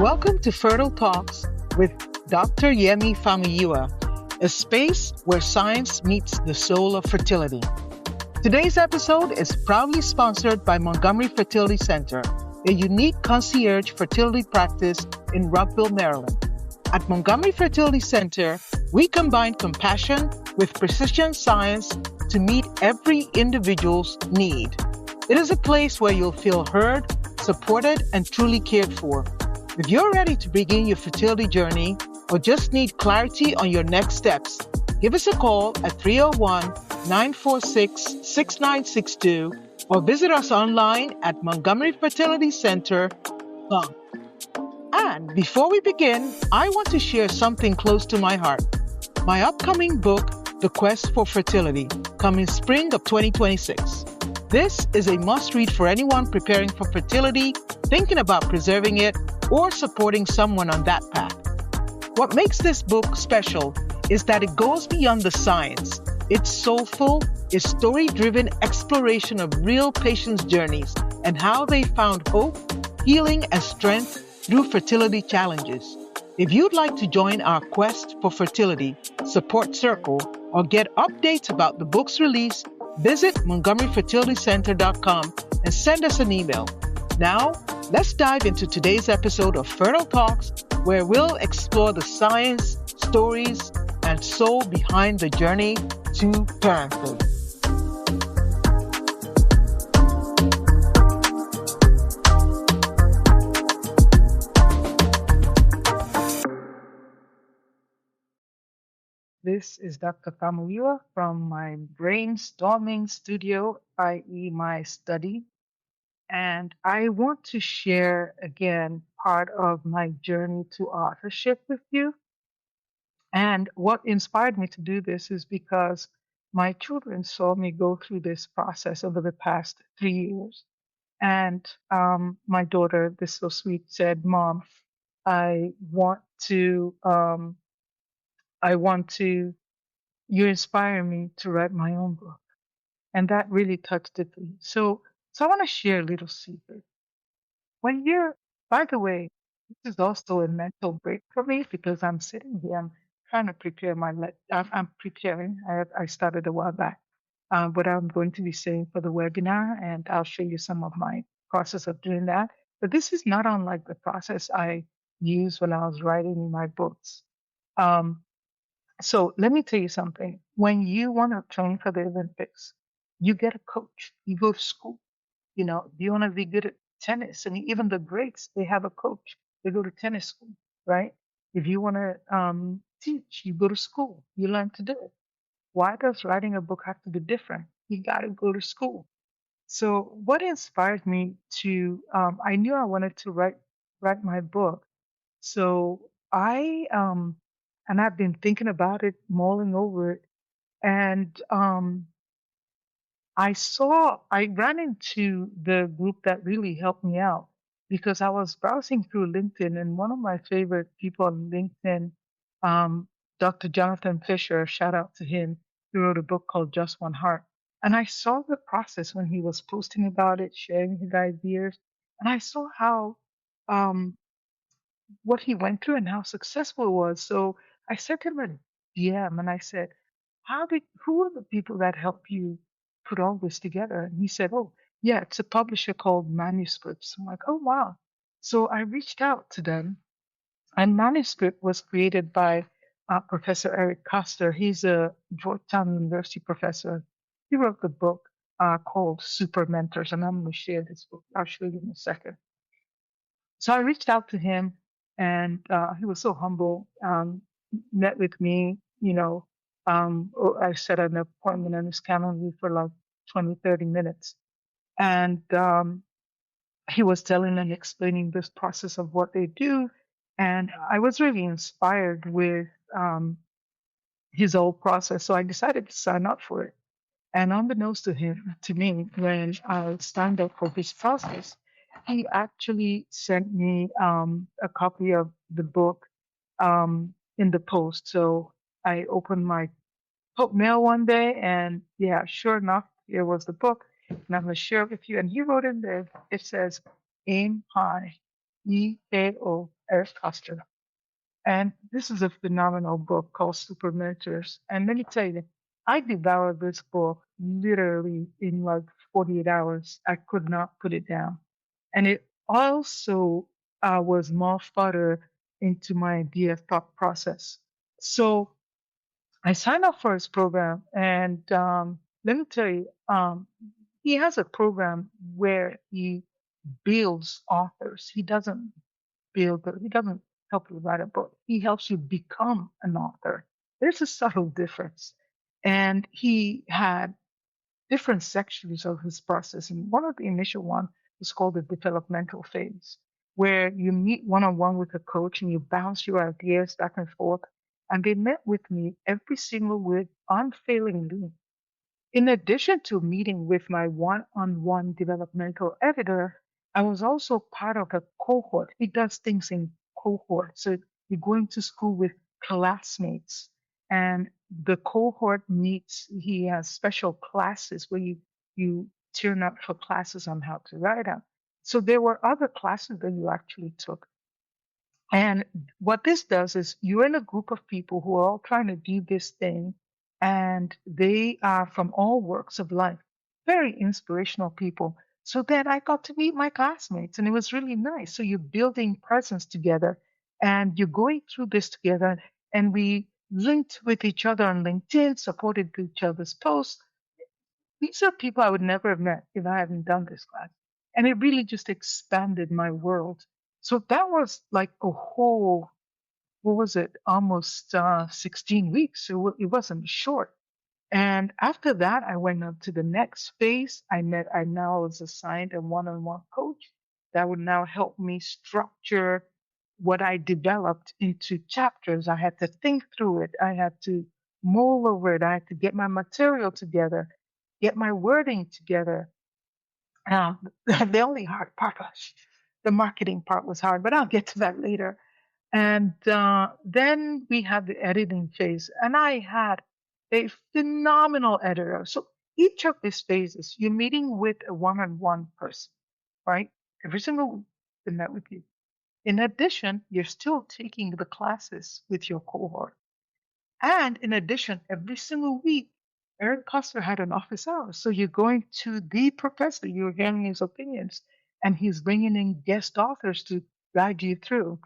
Welcome to Fertile Talks with Dr. Yemi Famuyiwa, a space where science meets the soul of fertility. Today's episode is proudly sponsored by Montgomery Fertility Center, a unique concierge fertility practice in Rockville, Maryland. At Montgomery Fertility Center, we combine compassion with precision science to meet every individual's need. It is a place where you'll feel heard, supported, and truly cared for. If you're ready to begin your fertility journey or just need clarity on your next steps, give us a call at 301-946-6962 or visit us online at montgomeryfertilitycenter.com. And before we begin, I want to share something close to my heart. My upcoming book, The Quest for Fertility, coming spring of 2026. This is a must-read for anyone preparing for fertility, thinking about preserving it, or supporting someone on that path. What makes this book special is that it goes beyond the science. It's soulful, a story-driven exploration of real patients' journeys and how they found hope, healing, and strength through fertility challenges. If you'd like to join our Quest for Fertility support circle or get updates about the book's release, visit montgomeryfertilitycenter.com and send us an email. Now, let's dive into today's episode of Fertile Talks, where we'll explore the science, stories, and soul behind the journey to parenthood. This is Dr. Famuyiwa from my brainstorming studio, i.e. my study. And I want to share again part of my journey to authorship with you. And what inspired me to do this is because my children saw me go through this process over the past 3 years. And my daughter, this so sweet, said, "Mom, I want to, um, I want to, you inspire me to write my own book." And that really touched it. So I want to share a little secret. When you're, by the way, this is also a mental break for me because I'm sitting here, I'm trying to prepare I'm preparing. I started a while back, what I'm going to be saying for the webinar, and I'll show you some of my process of doing that. But this is not unlike the process I used when I was writing my books. Um, so let me tell you something. When you want to train for the Olympics, you get a coach. You go to school. Do you want to be good at tennis? And even the greats, they have a coach. They go to tennis school, right? If you want to teach, you go to school. You learn to do it. Why does writing a book have to be different? You got to go to school. So what inspired me to? I knew I wanted to write my book. So and I've been thinking about it, mulling over it, and I ran into the group that really helped me out because I was browsing through LinkedIn, and one of my favorite people on LinkedIn, um, Dr. Jonathan Fisher, shout out to him, he wrote a book called Just One Heart. And I saw the process when he was posting about it, sharing his ideas, and I saw how um, what he went through and how successful it was. So I sent him a DM and I said, who are the people that help you put all this together? And he said, "Oh, yeah, it's a publisher called Manuscripts." I'm like, "Oh, wow." So I reached out to them, and Manuscript was created by Professor Eric Koster. He's a Georgetown University professor. He wrote the book called Super Mentors, and I'm going to share this book. I'll show you in a second. So I reached out to him, and he was so humble. Met with me, I set an appointment on his calendar for like 20, 30 minutes. And he was telling and explaining this process of what they do. And I was really inspired with his whole process. So I decided to sign up for it. And unbeknownst to me, when I signed up for his process, he actually sent me a copy of the book in the post. So I opened my mail one day, and yeah, sure enough, here was the book. And I'm going to share it with you. And he wrote in there, it says, "Aim high." EKO, Eric Koster. And this is a phenomenal book called Super Mentors. And let me tell you, I devoured this book literally in like 48 hours. I could not put it down. And it also was more fodder into my idea thought process. So I signed up for his program. And let me tell you, he has a program where he builds authors. He doesn't help you write a book. He helps you become an author. There's a subtle difference. And he had different sections of his process. And one of the initial one is called the developmental phase, where you meet one on one with a coach and you bounce your ideas back and forth. And they met with me every single week unfailingly, in addition to meeting with my one on one developmental editor, I was also part of a cohort. He does things in cohorts. So you're going to school with classmates, and the cohort meets, he has special classes where you turn up for classes on how to write out. So there were other classes that you actually took. And what this does is you're in a group of people who are all trying to do this thing, and they are from all walks of life, very inspirational people. So then I got to meet my classmates, and it was really nice. So you're building presence together, and you're going through this together, and we linked with each other on LinkedIn, supported each other's posts. These are people I would never have met if I hadn't done this class. And it really just expanded my world. So that was like a whole, what was it, almost 16 weeks. It wasn't short. And after that, I went up to the next phase. I now was assigned a one on one coach that would now help me structure what I developed into chapters. I had to think through it. I had to mull over it. I had to get my material together, get my wording together. Uh, the only hard part was the marketing part was hard, but I'll get to that later. And then we had the editing phase, and I had a phenomenal editor. So each of these phases, you're meeting with a one-on-one person, right? Every single week, they met with you. In addition, you're still taking the classes with your cohort. And in addition, every single week, Eric Koster had an office hour. So you're going to the professor, you're hearing his opinions, and he's bringing in guest authors to guide you through.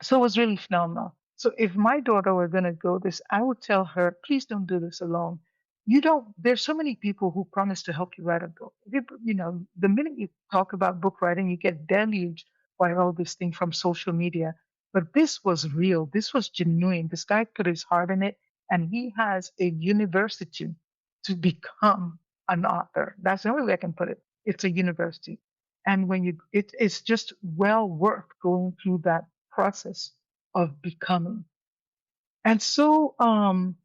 So it was really phenomenal. So if my daughter were going to go this, I would tell her, please don't do this alone. You don't, there's so many people who promise to help you write a book. The minute you talk about book writing, you get deluged by all this thing from social media. But this was real. This was genuine. This guy put his heart in it, and he has a university to become an author. That's the only way I can put it. It's a university. And it's just well worth going through that process of becoming. And so, um,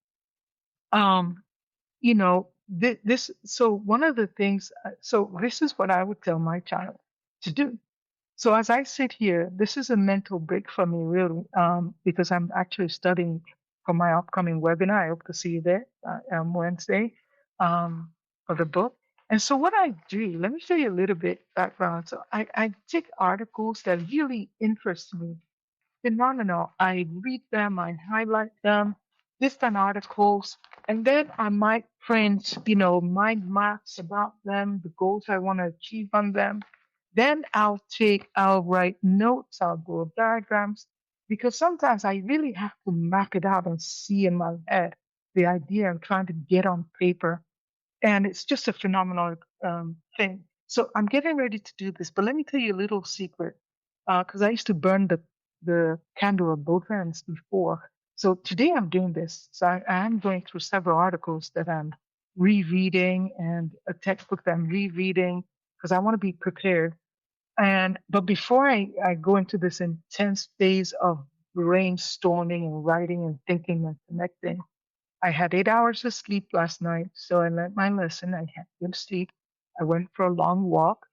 so one of the things, so this is what I would tell my child to do. So as I sit here, this is a mental break for me, really, because I'm actually studying for my upcoming webinar. I hope to see you there Wednesday for the book. And so what I do, let me show you a little bit background. So I take articles that really interest me, phenomenal. I read them, I highlight them, different articles, and then I might print, mind maps about them, the goals I want to achieve on them. Then I'll write notes, I'll draw diagrams, because sometimes I really have to map it out and see in my head the idea I'm trying to get on paper, and it's just a phenomenal thing. So I'm getting ready to do this, but let me tell you a little secret, because I used to burn the candle at both ends before. So today I'm doing this. So I am going through several articles that I'm rereading and a textbook that I'm rereading because I want to be prepared. And but before I go into this intense phase of brainstorming and writing and thinking and connecting, I had 8 hours of sleep last night, so I learned my lesson. I had good sleep. I went for a long walk.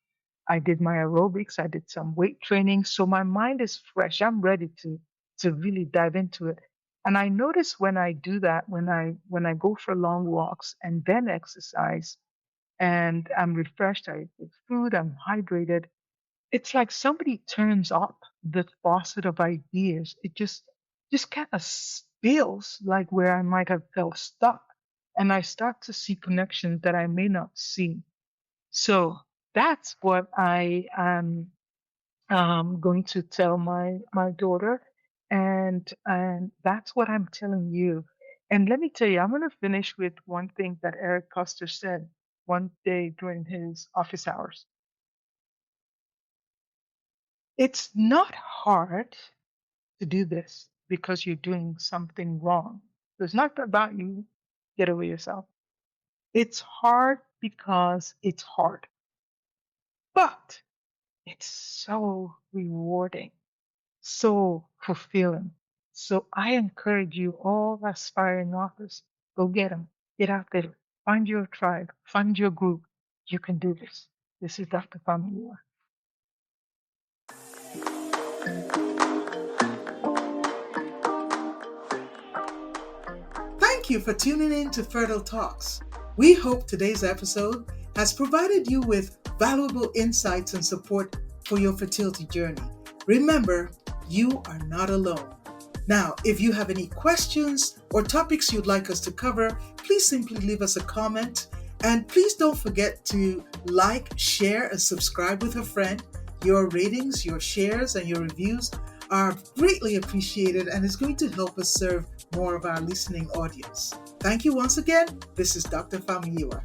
I did my aerobics. I did some weight training. So my mind is fresh. I'm ready to really dive into it. And I notice when I do that, when I go for long walks and then exercise and I'm refreshed, I eat food, I'm hydrated, It's like somebody turns up the faucet of ideas. It just kind of spills like where I might have felt stuck. And I start to see connections that I may not see. So that's what I am going to tell my daughter, and that's what I'm telling you. And let me tell you, I'm going to finish with one thing that Eric Custer said one day during his office hours. It's not hard to do this because you're doing something wrong. So it's not about you. Get over yourself. It's hard because it's hard, but it's so rewarding, so fulfilling. So I encourage you, all aspiring authors, go get them. Get out there. Find your tribe. Find your group. You can do this. This is Dr. Famuyiwa. Thank you for tuning in to Fertile Talks. We hope today's episode has provided you with valuable insights and support for your fertility journey. Remember, you are not alone. Now, if you have any questions or topics you'd like us to cover, please simply leave us a comment. And please don't forget to like, share, and subscribe with a friend. Your ratings, your shares, and your reviews are greatly appreciated and is going to help us serve more of our listening audience. Thank you once again. This is Dr. Famuyiwa.